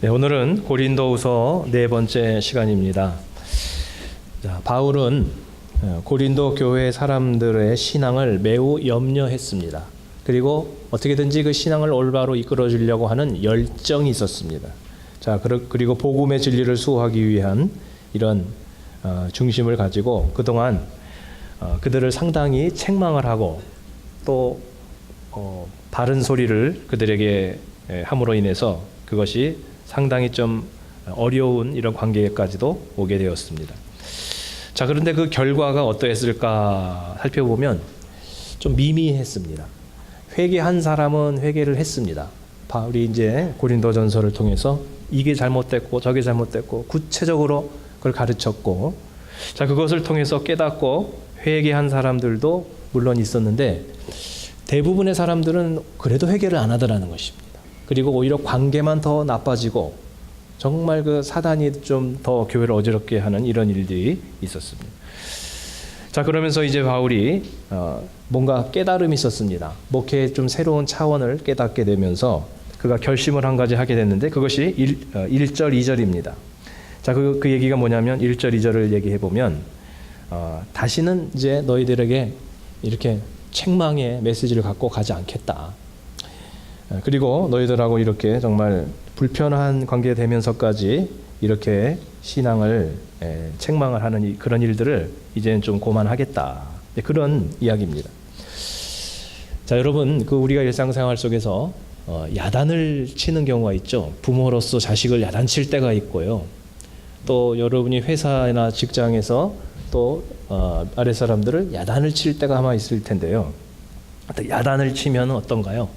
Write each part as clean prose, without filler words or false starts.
네, 오늘은 고린도후서 네 번째 시간입니다. 자, 바울은 고린도 교회 사람들의 신앙을 매우 염려했습니다. 그리고 어떻게든지 그 신앙을 올바로 이끌어 주려고 하는 열정이 있었습니다. 자, 그리고 복음의 진리를 수호하기 위한 이런 중심을 가지고 그동안 그들을 상당히 책망을 하고 또 바른 소리를 그들에게 함으로 인해서 그것이 상당히 좀 어려운 이런 관계까지도 오게 되었습니다. 자, 그런데 그 결과가 어떠했을까 살펴보면 좀 미미했습니다. 회개한 사람은 회개를 했습니다. 바울이 이제 고린도전서를 통해서 이게 잘못됐고 저게 잘못됐고 구체적으로 그걸 가르쳤고, 자, 그것을 통해서 깨닫고 회개한 사람들도 물론 있었는데 대부분의 사람들은 그래도 회개를 안 하더라는 것입니다. 그리고 오히려 관계만 더 나빠지고 정말 그 사단이 좀 더 교회를 어지럽게 하는 이런 일들이 있었습니다. 자, 그러면서 이제 바울이 뭔가 깨달음이 있었습니다. 목회의 좀 새로운 차원을 깨닫게 되면서 그가 결심을 한 가지 하게 됐는데 그것이 1절 2절입니다. 자, 그 얘기가 뭐냐면 1절 2절을 얘기해 보면 다시는 이제 너희들에게 이렇게 책망의 메시지를 갖고 가지 않겠다. 그리고 너희들하고 이렇게 정말 불편한 관계 되면서까지 이렇게 신앙을 책망을 하는 그런 일들을 이제는 좀 고만하겠다. 그런 이야기입니다. 자, 여러분, 그 우리가 일상생활 속에서 야단을 치는 경우가 있죠. 부모로서 자식을 야단칠 때가 있고요. 또 여러분이 회사나 직장에서 또 아래 사람들을 야단을 칠 때가 아마 있을 텐데요. 야단을 치면 어떤가요?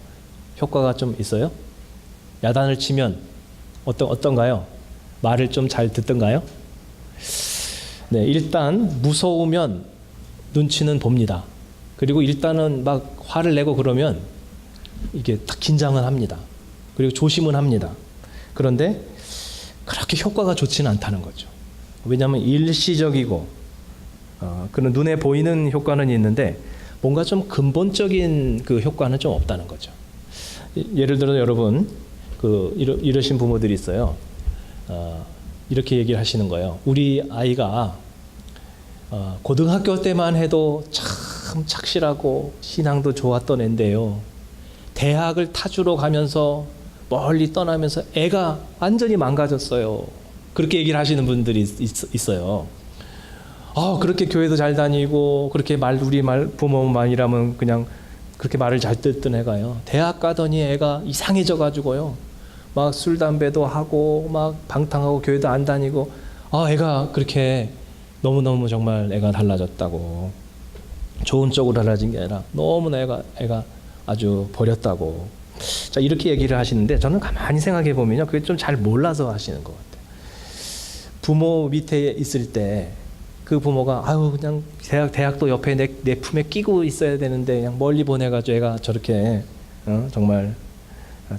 효과가 좀 있어요? 야단을 치면 어떤가요? 말을 좀 잘 듣던가요? 네, 일단 무서우면 눈치는 봅니다. 그리고 일단은 막 화를 내고 그러면 이게 딱 긴장을 합니다. 그리고 조심은 합니다. 그런데 그렇게 효과가 좋지는 않다는 거죠. 왜냐하면 일시적이고 그런 눈에 보이는 효과는 있는데 뭔가 좀 근본적인 그 효과는 좀 없다는 거죠. 예를 들어 여러분 이러신 부모들이 있어요. 이렇게 얘기를 하시는 거예요. 우리 아이가 고등학교 때만 해도 참 착실하고 신앙도 좋았던 애인데요. 대학을 타주러 가면서 멀리 떠나면서 애가 완전히 망가졌어요. 그렇게 얘기를 하시는 분들이 있어요. 그렇게 교회도 잘 다니고 그렇게 우리 부모만이라면 그냥 그렇게 말을 잘 듣던 애가요. 대학 가더니 애가 이상해져 가지고요. 막 술 담배도 하고 막 방탕하고 교회도 안 다니고 애가 그렇게 너무너무 정말 애가 달라졌다고. 좋은 쪽으로 달라진 게 아니라 너무나 애가 아주 버렸다고. 자, 이렇게 얘기를 하시는데 저는 가만히 생각해 보면요. 그게 좀 잘 몰라서 하시는 것 같아요. 부모 밑에 있을 때 그 부모가 그냥 대학도 옆에 내 품에 끼고 있어야 되는데 그냥 멀리 보내가지고 애가 저렇게 정말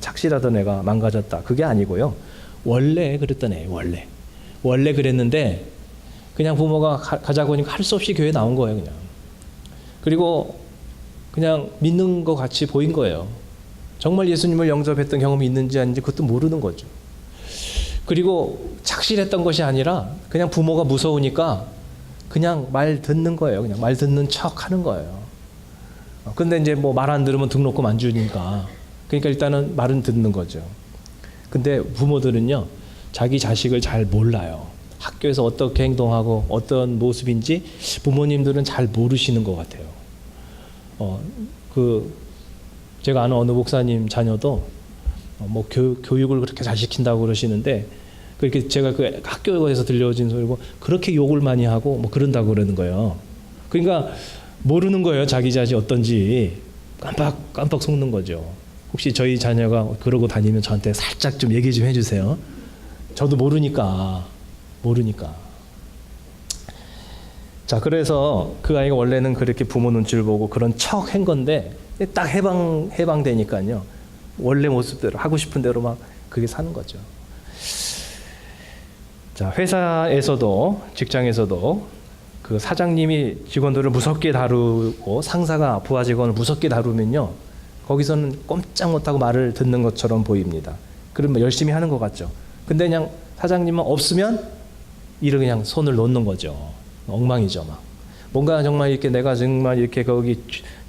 착실하던 애가 망가졌다. 그게 아니고요. 원래 그랬던 애, 원래 그랬는데 그냥 부모가 가자고 하니까 할 수 없이 교회 나온 거예요, 그냥. 그리고 그냥 믿는 것 같이 보인 거예요. 정말 예수님을 영접했던 경험이 있는지 아닌지 그것도 모르는 거죠. 그리고 착실했던 것이 아니라 그냥 부모가 무서우니까 그냥 말 듣는 거예요. 그냥 말 듣는 척 하는 거예요. 근데 이제 뭐 말 안 들으면 등록금 안 주니까. 그러니까 일단은 말은 듣는 거죠. 근데 부모들은요, 자기 자식을 잘 몰라요. 학교에서 어떻게 행동하고 어떤 모습인지 부모님들은 잘 모르시는 것 같아요. 제가 아는 어느 목사님 자녀도 뭐 교육을 그렇게 잘 시킨다고 그러시는데 그렇게 제가 그 학교에서 들려진 소리고 그렇게 욕을 많이 하고 뭐 그런다고 그러는 거예요. 그러니까 모르는 거예요. 자기 자식 어떤지 깜빡 속는 거죠. 혹시 저희 자녀가 그러고 다니면 저한테 살짝 좀 얘기 좀 해주세요. 저도 모르니까. 자, 그래서 그 아이가 원래는 그렇게 부모 눈치를 보고 그런 척 한 건데 딱 해방되니까요. 원래 모습대로 하고 싶은 대로 막 그게 사는 거죠. 자, 회사에서도 직장에서도 그 사장님이 직원들을 무섭게 다루고 상사가 부하 직원을 무섭게 다루면요. 거기서는 꼼짝 못하고 말을 듣는 것처럼 보입니다. 그러면 열심히 하는 것 같죠. 근데 그냥 사장님은 없으면 일을 그냥 손을 놓는 거죠. 엉망이죠, 막. 뭔가 정말 이렇게 내가 정말 이렇게 거기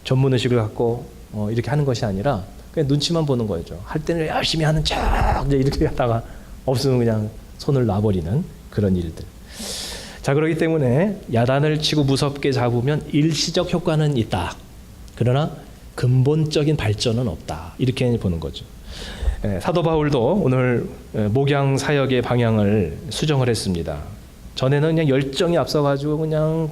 전문 의식을 갖고 이렇게 하는 것이 아니라 그냥 눈치만 보는 거죠. 할 때는 열심히 하는 척 이제 이렇게 하다가 없으면 그냥 손을 놔버리는 그런 일들. 자, 그렇기 때문에 야단을 치고 무섭게 잡으면 일시적 효과는 있다. 그러나 근본적인 발전은 없다. 이렇게 보는 거죠. 사도 바울도 오늘 목양 사역의 방향을 수정을 했습니다. 전에는 그냥 열정이 앞서가지고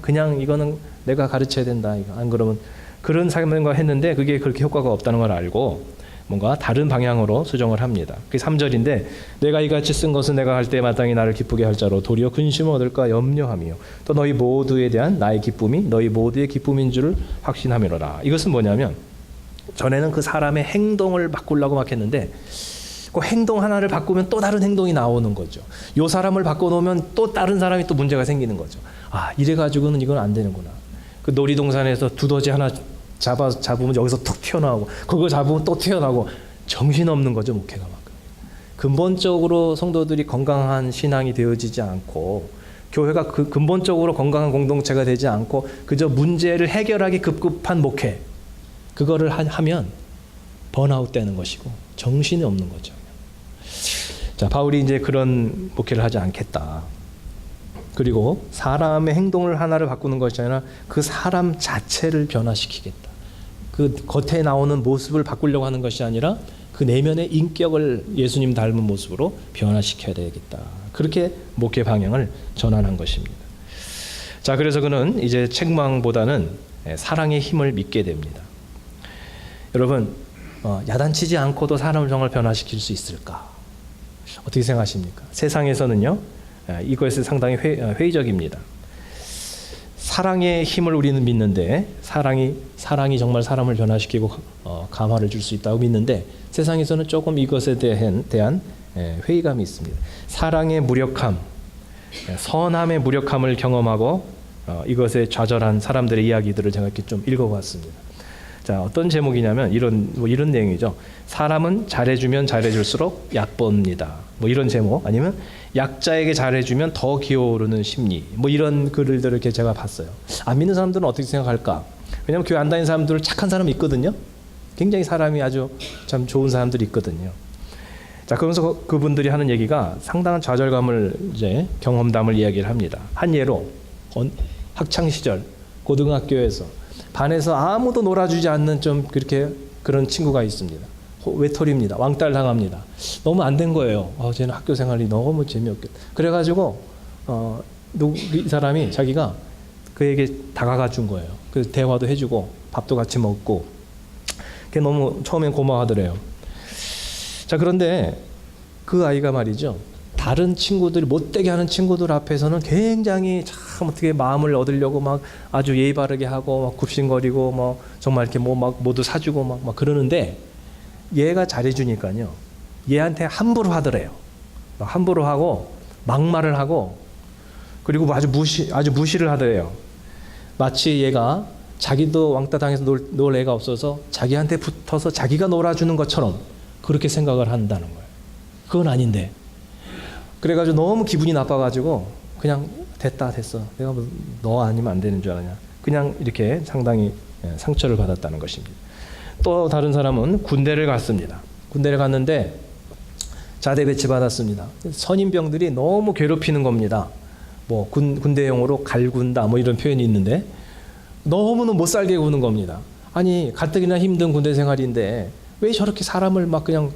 그냥 이거는 내가 가르쳐야 된다. 안 그러면 그런 사역을 했는데 그게 그렇게 효과가 없다는 걸 알고 뭔가 다른 방향으로 수정을 합니다. 그게 3절인데 내가 이같이 쓴 것은 내가 할 때 마땅히 나를 기쁘게 할 자로 도리어 근심을 얻을까 염려하며 또 너희 모두에 대한 나의 기쁨이 너희 모두의 기쁨인 줄을 확신하미로라. 이것은 뭐냐면 전에는 그 사람의 행동을 바꾸려고 막 했는데 그 행동 하나를 바꾸면 또 다른 행동이 나오는 거죠. 요 사람을 바꿔놓으면 또 다른 사람이 또 문제가 생기는 거죠. 아, 이래가지고는 이건 안 되는구나. 그 놀이동산에서 두더지 하나 잡으면 여기서 툭 튀어나오고 그거 잡으면 또 튀어나오고 정신없는 거죠, 목회가 막. 근본적으로 성도들이 건강한 신앙이 되어지지 않고 교회가 그 근본적으로 건강한 공동체가 되지 않고 그저 문제를 해결하기 급급한 목회 그거를 하면 번아웃 되는 것이고 정신이 없는 거죠. 자, 바울이 이제 그런 목회를 하지 않겠다. 그리고 사람의 행동을 하나를 바꾸는 것이 아니라 그 사람 자체를 변화시키겠다. 그 겉에 나오는 모습을 바꾸려고 하는 것이 아니라 그 내면의 인격을 예수님 닮은 모습으로 변화시켜야 되겠다. 그렇게 목회 방향을 전환한 것입니다. 자, 그래서 그는 이제 책망보다는 사랑의 힘을 믿게 됩니다. 여러분, 야단치지 않고도 사람을 정말 변화시킬 수 있을까? 어떻게 생각하십니까? 세상에서는요, 이것이 상당히 회의적입니다. 사랑의 힘을 우리는 믿는데 사랑이 정말 사람을 변화시키고 감화를 줄 수 있다고 믿는데 세상에서는 조금 이것에 대한 회의감이 있습니다. 사랑의 무력함, 선함의 무력함을 경험하고 이것에 좌절한 사람들의 이야기들을 제가 이렇게 좀 읽어봤습니다. 자, 어떤 제목이냐면 이런 내용이죠. 사람은 잘해주면 잘해줄수록 얕봅니다. 이런 제목, 아니면 약자에게 잘해주면 더 기어오르는 심리. 이런 글들을 이렇게 제가 봤어요. 안 믿는 사람들은 어떻게 생각할까? 왜냐하면 교회 안 다니는 사람들 착한 사람이 있거든요. 굉장히 사람이 아주 참 좋은 사람들이 있거든요. 자, 그러면서 그분들이 하는 얘기가 상당한 좌절감을 이제 경험담을 이야기를 합니다. 한 예로 학창 시절 고등학교에서 반에서 아무도 놀아주지 않는 좀 그런 친구가 있습니다. 외톨이입니다. 왕따를 당합니다. 너무 안 된 거예요. 쟤는 학교 생활이 너무 재미없겠다. 그래가지고 이 사람이 자기가 그에게 다가가 준 거예요. 그 대화도 해주고 밥도 같이 먹고. 그게 너무 처음엔 고마워하더래요. 자, 그런데 그 아이가 말이죠. 다른 친구들, 못되게 하는 친구들 앞에서는 굉장히 참 어떻게 마음을 얻으려고 막 아주 예의 바르게 하고 막 굽신거리고 정말 이렇게 막 모두 사주고 막 그러는데 얘가 잘해주니까요. 얘한테 함부로 하더래요. 함부로 하고 막말을 하고 그리고 아주 무시를 하더래요. 마치 얘가 자기도 왕따 당해서 놀 애가 없어서 자기한테 붙어서 자기가 놀아주는 것처럼 그렇게 생각을 한다는 거예요. 그건 아닌데. 그래가지고 너무 기분이 나빠가지고 그냥 됐어. 내가 너 아니면 안 되는 줄 아냐. 그냥 이렇게 상당히 상처를 받았다는 것입니다. 또 다른 사람은 군대를 갔습니다. 군대를 갔는데 자대 배치 받았습니다. 선임병들이 너무 괴롭히는 겁니다. 군대용어로 갈군다 이런 표현이 있는데 너무는 못 살게 구는 겁니다. 아니 가뜩이나 힘든 군대 생활인데 왜 저렇게 사람을 막 그냥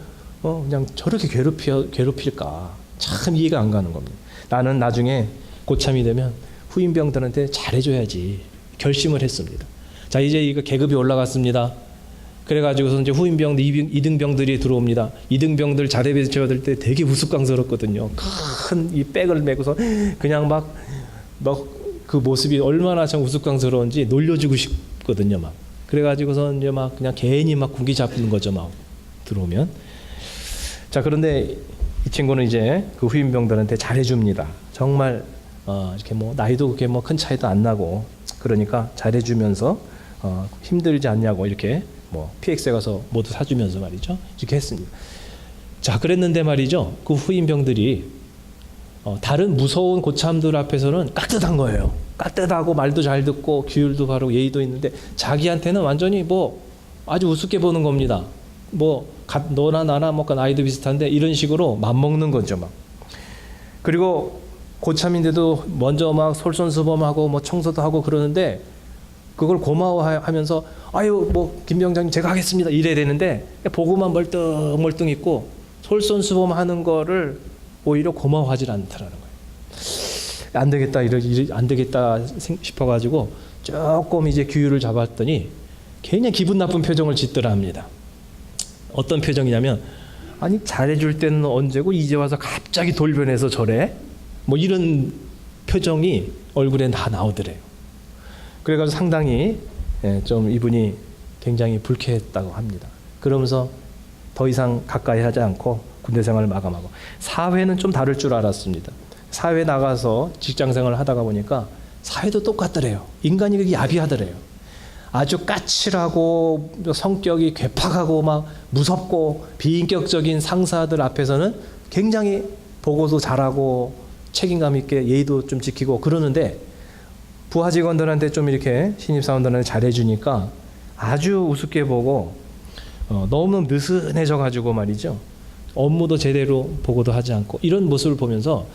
저렇게 괴롭힐까? 참 이해가 안 가는 겁니다. 나는 나중에 고참이 되면 후임병들한테 잘해줘야지 결심을 했습니다. 자, 이제 이거 계급이 올라갔습니다. 그래가지고서 이제 후임병, 이등병들이 들어옵니다. 이등병들 자대 배치 받을 때 되게 우스꽝스럽거든요. 큰 이 백을 메고서 그냥 막 그 모습이 얼마나 참 우스꽝스러운지 놀려주고 싶거든요. 막 그래가지고서 이제 막 그냥 괜히 막 군기 잡는 거죠. 막 들어오면. 자, 그런데 이 친구는 이제 그 후임병들한테 잘해줍니다. 정말 이렇게 나이도 그렇게 큰 차이도 안 나고 그러니까 잘해주면서 힘들지 않냐고 이렇게 PX에 가서 모두 사주면서 말이죠. 이렇게 했습니다. 자, 그랬는데 말이죠. 그 후임병들이 다른 무서운 고참들 앞에서는 깍듯한 거예요. 깍듯하고 말도 잘 듣고 규율도 바르고 예의도 있는데 자기한테는 완전히 뭐 아주 우습게 보는 겁니다. 뭐 너나 나나 뭐 나이도 비슷한데 이런 식으로 맘먹는 거죠, 막. 그리고 고참인데도 먼저 막 솔선수범하고 뭐 청소도 하고 그러는데 그걸 고마워하면서 아유 뭐 김 병장님 제가 하겠습니다 이래야 되는데 보고만 멀뚱멀뚱 있고 솔선수범하는 거를 오히려 고마워하지 않더라는 거예요. 안 되겠다 안 되겠다 싶어가지고 조금 이제 규율을 잡았더니 굉장히 기분 나쁜 표정을 짓더라 합니다. 어떤 표정이냐면 아니 잘해줄 때는 언제고 이제 와서 갑자기 돌변해서 저래? 뭐 이런 표정이 얼굴에 다 나오더래요. 그래가지고 상당히 좀 이분이 굉장히 불쾌했다고 합니다. 그러면서 더 이상 가까이 하지 않고 군대 생활을 마감하고 사회는 좀 다를 줄 알았습니다. 사회 나가서 직장 생활을 하다가 보니까 사회도 똑같더래요. 인간이 그게 야비하더래요. 아주 까칠하고 성격이 괴팍하고 막 무섭고 비인격적인 상사들 앞에서는 굉장히 보고도 잘하고 책임감 있게 예의도 좀 지키고 그러는데 부하 직원들한테 좀 이렇게 신입사원들한테 잘해주니까 아주 우습게 보고 너무 느슨해져 가지고 말이죠. 업무도 제대로 보고도 하지 않고 이런 모습을 보면서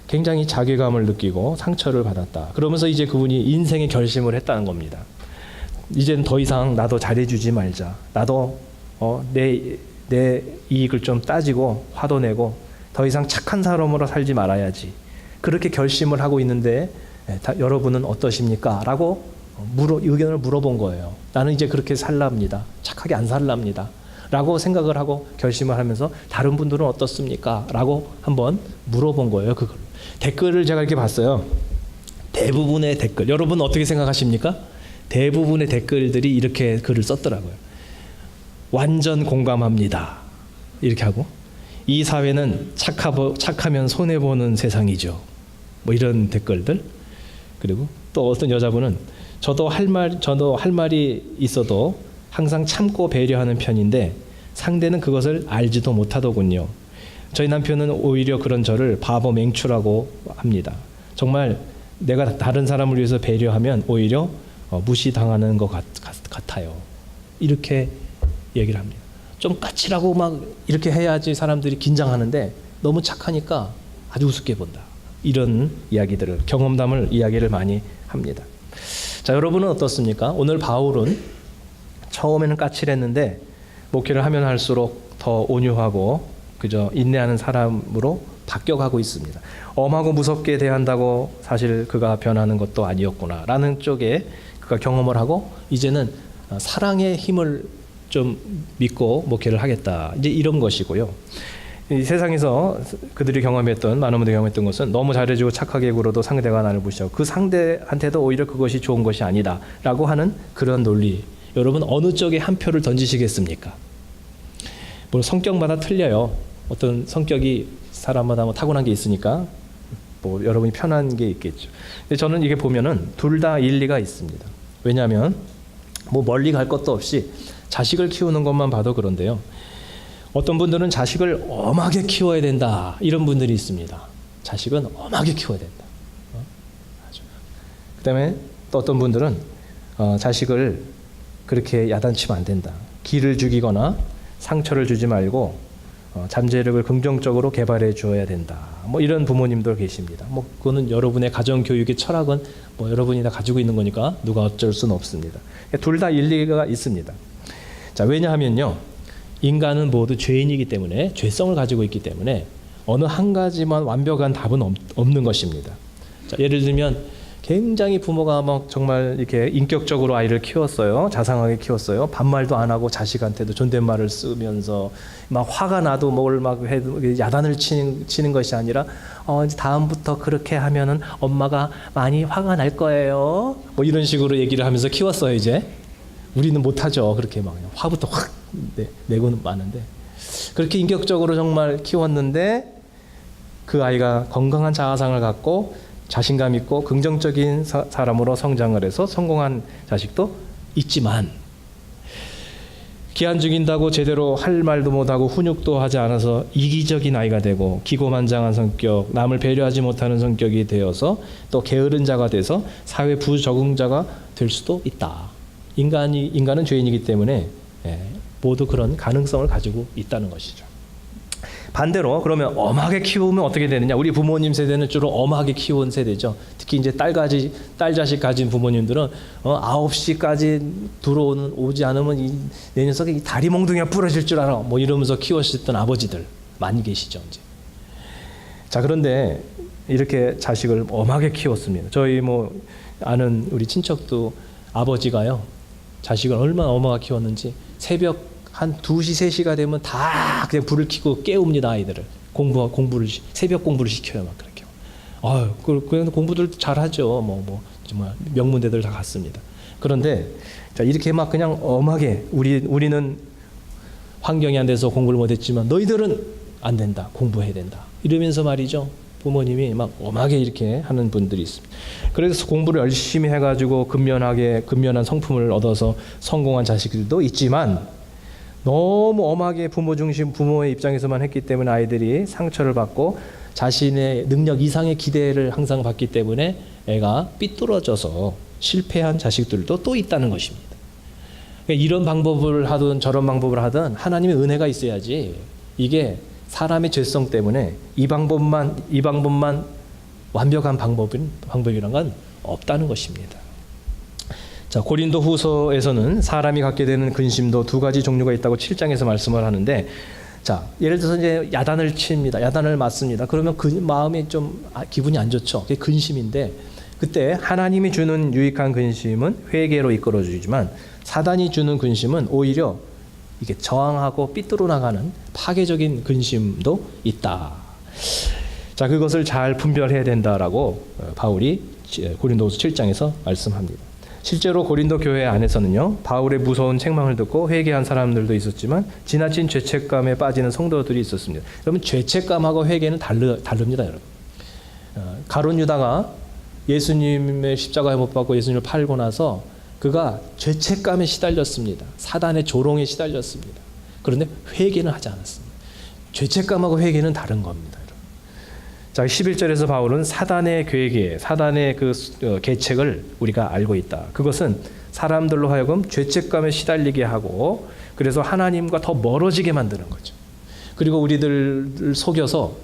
굉장히 자괴감을 느끼고 상처를 받았다. 그러면서 이제 그분이 인생의 결심을 했다는 겁니다. 이제는 더 이상 나도 잘해주지 말자. 나도 내 이익을 좀 따지고 화도 내고 더 이상 착한 사람으로 살지 말아야지. 그렇게 결심을 하고 있는데 여러분은 어떠십니까? 라고 의견을 물어본 거예요. 나는 이제 그렇게 살랍니다. 착하게 안 살랍니다. 라고 생각을 하고 결심을 하면서 다른 분들은 어떻습니까? 라고 한번 물어본 거예요. 그걸. 댓글을 제가 이렇게 봤어요. 대부분의 댓글. 여러분 어떻게 생각하십니까? 대부분의 댓글들이 이렇게 글을 썼더라고요. 완전 공감합니다. 이렇게 하고 이 사회는 착하면 손해보는 세상이죠. 뭐 이런 댓글들. 그리고 또 어떤 여자분은 저도 할 말이 있어도 항상 참고 배려하는 편인데 상대는 그것을 알지도 못하더군요. 저희 남편은 오히려 그런 저를 바보 맹추라고 합니다. 정말 내가 다른 사람을 위해서 배려하면 오히려 무시당하는 것 같아요. 이렇게 얘기를 합니다. 좀 까칠하고 막 이렇게 해야지 사람들이 긴장하는데 너무 착하니까 아주 우습게 본다. 이런 이야기들을 경험담을 이야기를 많이 합니다. 자, 여러분은 어떻습니까? 오늘 바울은 처음에는 까칠했는데 목회를 하면 할수록 더 온유하고 그저 인내하는 사람으로 바뀌어가고 있습니다. 엄하고 무섭게 대한다고 사실 그가 변하는 것도 아니었구나라는 쪽에 그가 경험을 하고 이제는 사랑의 힘을 좀 믿고 목회를 하겠다. 이제 이런 것이고요. 이 세상에서 그들이 경험했던 많은 분들이 경험했던 것은 너무 잘해주고 착하게 굴어도 상대가 나를 무시하고 그 상대한테도 오히려 그것이 좋은 것이 아니다라고 하는 그런 논리. 여러분 어느 쪽에 한 표를 던지시겠습니까? 물론 성격마다 틀려요. 어떤 성격이 사람마다 뭐 타고난 게 있으니까 뭐 여러분이 편한 게 있겠죠. 근데 저는 이게 보면은 둘 다 일리가 있습니다. 왜냐하면 뭐 멀리 갈 것도 없이 자식을 키우는 것만 봐도 그런데요. 어떤 분들은 자식을 엄하게 키워야 된다 이런 분들이 있습니다. 자식은 엄하게 키워야 된다. 그다음에 또 어떤 분들은 자식을 그렇게 야단치면 안 된다. 기를 죽이거나 상처를 주지 말고 잠재력을 긍정적으로 개발해 주어야 된다. 뭐 이런 부모님도 계십니다. 뭐 그거는 여러분의 가정 교육의 철학은 뭐 여러분이 다 가지고 있는 거니까 누가 어쩔 수는 없습니다. 둘 다 일리가 있습니다. 자, 왜냐하면요. 인간은 모두 죄인이기 때문에 죄성을 가지고 있기 때문에 어느 한 가지만 완벽한 답은 없는 것입니다. 자, 예를 들면 굉장히 부모가 막 정말 이렇게 인격적으로 아이를 키웠어요. 자상하게 키웠어요. 반말도 안 하고 자식한테도 존댓말을 쓰면서 막 화가 나도 뭘 막 야단을 치는 것이 아니라 이제 다음부터 그렇게 하면은 엄마가 많이 화가 날 거예요. 뭐 이런 식으로 얘기를 하면서 키웠어요. 이제 우리는 못하죠. 그렇게 막 화부터 확 내고는 많은데 그렇게 인격적으로 정말 키웠는데 그 아이가 건강한 자아상을 갖고 자신감 있고 긍정적인 사람으로 성장을 해서 성공한 자식도 있지만 기한 죽인다고 제대로 할 말도 못하고 훈육도 하지 않아서 이기적인 아이가 되고 기고만장한 성격, 남을 배려하지 못하는 성격이 되어서 또 게으른 자가 돼서 사회 부적응자가 될 수도 있다. 인간은 죄인이기 때문에 모두 그런 가능성을 가지고 있다는 것이죠. 반대로 그러면 엄하게 키우면 어떻게 되느냐? 우리 부모님 세대는 주로 엄하게 키운 세대죠. 특히 이제 딸 자식 가진 부모님들은 9시까지 오지 않으면 내 녀석이 다리 몽둥이가 부러질 줄 알아. 뭐 이러면서 키우셨던 아버지들 많이 계시죠, 이제. 자, 그런데 이렇게 자식을 엄하게 키웠습니다. 저희 뭐 아는 우리 친척도 아버지가요, 자식을 얼마나 엄하게 키웠는지 새벽 한 2시, 3시가 되면 다 그냥 불을 켜고 깨웁니다, 아이들을. 새벽 공부를 시켜요, 막 그렇게. 그냥 공부들 잘하죠. 정말 명문대들 다 갔습니다. 그런데 자, 이렇게 막 그냥 엄하게 우리는 환경이 안 돼서 공부를 못했지만 너희들은 안 된다, 공부해야 된다. 이러면서 말이죠. 부모님이 막 엄하게 이렇게 하는 분들이 있습니다. 그래서 공부를 열심히 해가지고 근면한 성품을 얻어서 성공한 자식들도 있지만 너무 엄하게 부모의 입장에서만 했기 때문에 아이들이 상처를 받고 자신의 능력 이상의 기대를 항상 받기 때문에 애가 삐뚤어져서 실패한 자식들도 또 있다는 것입니다. 그러니까 이런 방법을 하든 저런 방법을 하든 하나님의 은혜가 있어야지, 이게 사람의 죄성 때문에 이 방법만 완벽한 방법이란 건 없다는 것입니다. 자, 고린도 후서에서는 사람이 갖게 되는 근심도 2가지 종류가 있다고 7장에서 말씀을 하는데, 자, 예를 들어서 이제 야단을 칩니다. 야단을 맞습니다. 그러면 그 마음이 좀 기분이 안 좋죠. 그게 근심인데, 그때 하나님이 주는 유익한 근심은 회개로 이끌어 주지만 사단이 주는 근심은 오히려 이게 저항하고 삐뚤어 나가는 파괴적인 근심도 있다. 자, 그것을 잘 분별해야 된다라고 바울이 고린도후서 7장에서 말씀합니다. 실제로 고린도 교회 안에서는요, 바울의 무서운 책망을 듣고 회개한 사람들도 있었지만 지나친 죄책감에 빠지는 성도들이 있었습니다. 여러분, 죄책감하고 회개는 다릅니다, 여러분. 가룟 유다가 예수님의 십자가에 못 박고 예수님을 팔고 나서 그가 죄책감에 시달렸습니다. 사단의 조롱에 시달렸습니다. 그런데 회개는 하지 않았습니다. 죄책감하고 회개는 다른 겁니다. 자, 11절에서 바울은 사단의 괴계, 사단의 그 계책을 우리가 알고 있다. 그것은 사람들로 하여금 죄책감에 시달리게 하고 그래서 하나님과 더 멀어지게 만드는 거죠. 그리고 우리들을 속여서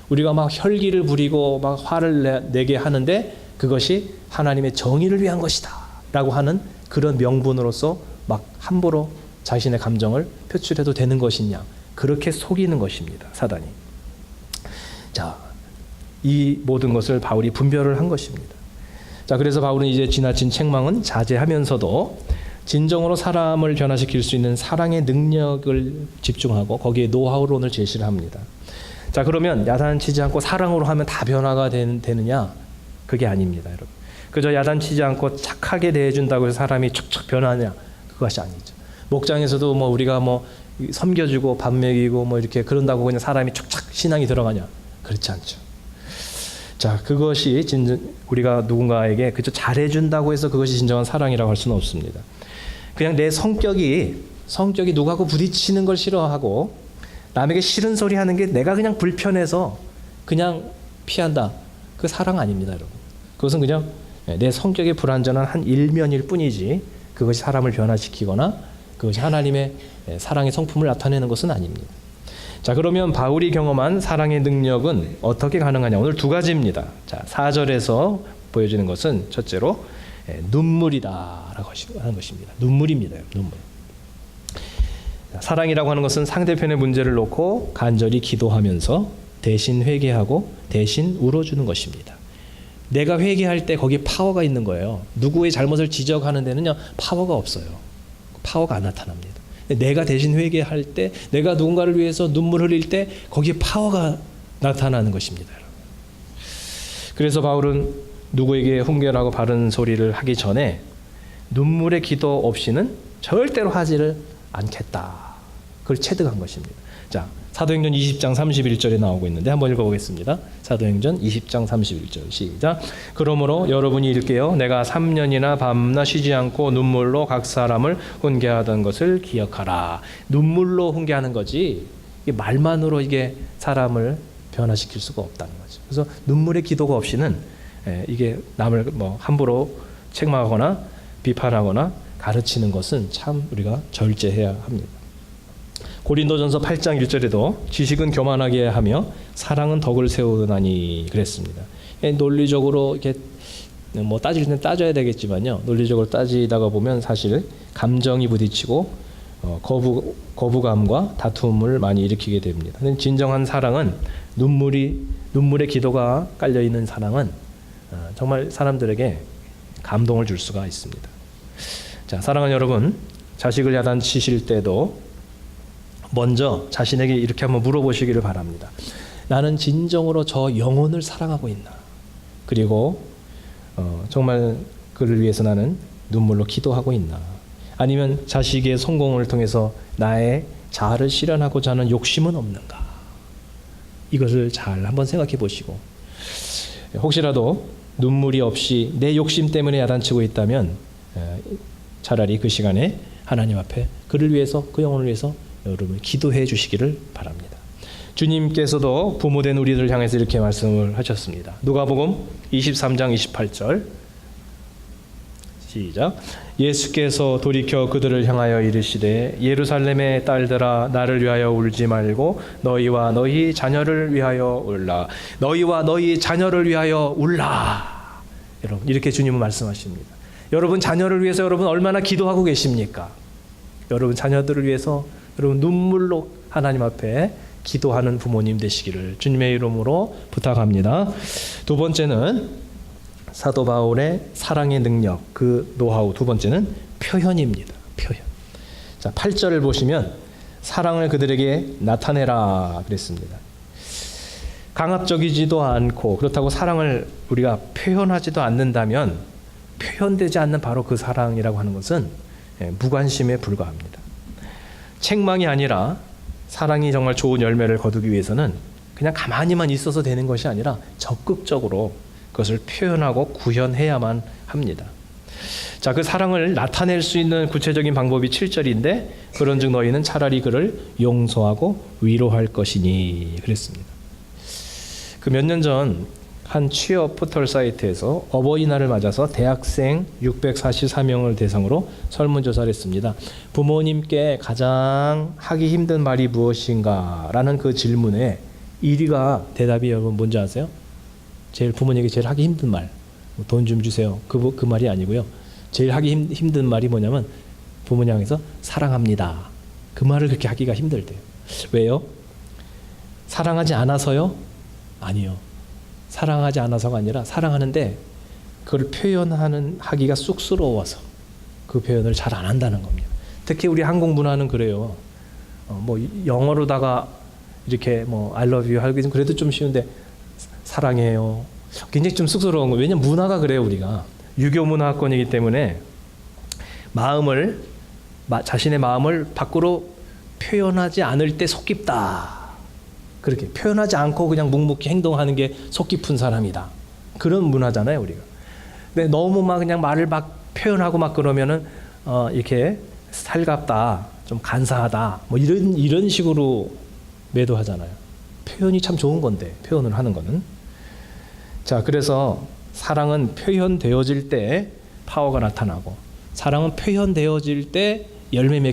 우리가 막 혈기를 부리고 막 화를 내게 하는데 그것이 하나님의 정의를 위한 것이다 라고 하는 그런 명분으로서 막 함부로 자신의 감정을 표출해도 되는 것이냐, 그렇게 속이는 것입니다, 사단이. 자, 이 모든 것을 바울이 분별을 한 것입니다. 자, 그래서 바울은 이제 지나친 책망은 자제하면서도 진정으로 사람을 변화시킬 수 있는 사랑의 능력을 집중하고 거기에 노하우론을 제시를 합니다. 자, 그러면 야단치지 않고 사랑으로 하면 다 변화가 되느냐? 그게 아닙니다, 여러분. 그저 야단치지 않고 착하게 대해준다고 해서 사람이 척척 변하냐? 그것이 아니죠. 목장에서도 뭐 우리가 뭐 섬겨주고 밥 먹이고 뭐 이렇게 그런다고 그냥 사람이 척척 신앙이 들어가냐? 그렇지 않죠. 자, 그것이 우리가 누군가에게 그저 잘해준다고 해서 그것이 진정한 사랑이라고 할 수는 없습니다. 그냥 내 성격이 누구하고 부딪히는 걸 싫어하고 남에게 싫은 소리 하는 게 내가 그냥 불편해서 그냥 피한다. 그 사랑 아닙니다, 여러분. 그것은 그냥 내 성격이 불완전한 한 일면일 뿐이지 그것이 사람을 변화시키거나 그것이 하나님의 사랑의 성품을 나타내는 것은 아닙니다. 자, 그러면 바울이 경험한 사랑의 능력은 어떻게 가능하냐? 오늘 2가지입니다. 자, 4절에서 보여지는 것은 첫째로 눈물이다라고 하는 것입니다. 눈물입니다. 눈물. 사랑이라고 하는 것은 상대편의 문제를 놓고 간절히 기도하면서 대신 회개하고 대신 울어주는 것입니다. 내가 회개할 때 거기에 파워가 있는 거예요. 누구의 잘못을 지적하는 데는요, 파워가 없어요. 파워가 안 나타납니다. 내가 대신 회개할 때, 내가 누군가를 위해서 눈물 흘릴 때 거기에 파워가 나타나는 것입니다. 그래서 바울은 누구에게 훈계하고 바른 소리를 하기 전에 눈물의 기도 없이는 절대로 하지를 않겠다. 그걸 체득한 것입니다. 자, 사도행전 20장 31절에 나오고 있는데 한번 읽어보겠습니다. 사도행전 20장 31절 시작. 그러므로 여러분이 읽게요. 내가 3년이나 밤낮 쉬지 않고 눈물로 각 사람을 훈계하던 것을 기억하라. 눈물로 훈계하는 거지 이게 말만으로 이게 사람을 변화시킬 수가 없다는 거죠. 그래서 눈물의 기도가 없이는 이게 남을 뭐 함부로 책망하거나 비판하거나 가르치는 것은 참 우리가 절제해야 합니다. 고린도전서 8장 1절에도 지식은 교만하게 하며 사랑은 덕을 세우나니 그랬습니다. 논리적으로 이렇게 뭐 따질 땐 따져야 되겠지만요. 논리적으로 따지다가 보면 사실 감정이 부딪히고 거부감과 다툼을 많이 일으키게 됩니다. 진정한 사랑은 눈물의 기도가 깔려 있는 사랑은 정말 사람들에게 감동을 줄 수가 있습니다. 자, 사랑하는 여러분, 자식을 야단치실 때도 먼저 자신에게 이렇게 한번 물어보시기를 바랍니다. 나는 진정으로 저 영혼을 사랑하고 있나? 그리고 정말 그를 위해서 나는 눈물로 기도하고 있나? 아니면 자식의 성공을 통해서 나의 자아를 실현하고자 하는 욕심은 없는가? 이것을 잘 한번 생각해 보시고 혹시라도 눈물이 없이 내 욕심 때문에 야단치고 있다면 차라리 그 시간에 하나님 앞에 그를 위해서 그 영혼을 위해서 여러분 기도해 주시기를 바랍니다. 주님께서도 부모된 우리를 향해서 이렇게 말씀을 하셨습니다. 누가복음 23장 28절 시작. 예수께서 돌이켜 그들을 향하여 이르시되 예루살렘의 딸들아 나를 위하여 울지 말고 너희와 너희 자녀를 위하여 울라. 너희와 너희 자녀를 위하여 울라. 여러분 이렇게 주님은 말씀하십니다. 여러분 자녀를 위해서 여러분 얼마나 기도하고 계십니까? 여러분 자녀들을 위해서 여러분 눈물로 하나님 앞에 기도하는 부모님 되시기를 주님의 이름으로 부탁합니다. 두 번째는 사도 바울의 사랑의 능력, 그 노하우. 두 번째는 표현입니다. 표현. 자, 8절을 보시면 사랑을 그들에게 나타내라 그랬습니다. 강압적이지도 않고 그렇다고 사랑을 우리가 표현하지도 않는다면 표현되지 않는 바로 그 사랑이라고 하는 것은 무관심에 불과합니다. 책망이 아니라 사랑이 정말 좋은 열매를 거두기 위해서는 그냥 가만히만 있어서 되는 것이 아니라 적극적으로 그것을 표현하고 구현해야만 합니다. 자, 그 사랑을 나타낼 수 있는 구체적인 방법이 7절인데 그런즉 너희는 차라리 그를 용서하고 위로할 것이니 그랬습니다. 그 몇 년 전 한 취업 포털 사이트에서 어버이날을 맞아서 대학생 644명을 대상으로 설문조사를 했습니다. 부모님께 가장 하기 힘든 말이 무엇인가? 라는 그 질문에 1위가 대답이 여러분 뭔지 아세요? 부모님에게 제일 하기 힘든 말, 돈 좀 주세요. 그 말이 아니고요. 제일 하기 힘든 말이 뭐냐면 부모님 향해서 사랑합니다. 그 말을 그렇게 하기가 힘들대요. 왜요? 사랑하지 않아서요? 아니요. 사랑하지 않아서가 아니라 사랑하는데 그걸 하기가 쑥스러워서 그 표현을 잘 안 한다는 겁니다. 특히 우리 한국 문화는 그래요. 뭐 영어로다가 이렇게 뭐 I love you 하기는 그래도 좀 쉬운데 사랑해요. 굉장히 좀 쑥스러운 거예요. 왜냐면 문화가 그래요. 우리가 유교 문화권이기 때문에 자신의 마음을 밖으로 표현하지 않을 때 속 깊다. 그렇게 표현하지 않고 그냥 묵묵히 행동하는 게 속 깊은 사람이다. 그런 문화잖아요, 우리가. 근데 너무 막 그냥 말을 막 표현하고 막 그러면은 이렇게 살갑다, 좀 간사하다, 뭐 이런 식으로 매도하잖아요. 표현이 참 좋은 건데 표현을 하는 거는. 자, 그래서 사랑은 표현되어질 때 파워가 나타나고 사랑은 표현되어질 때 열매 맺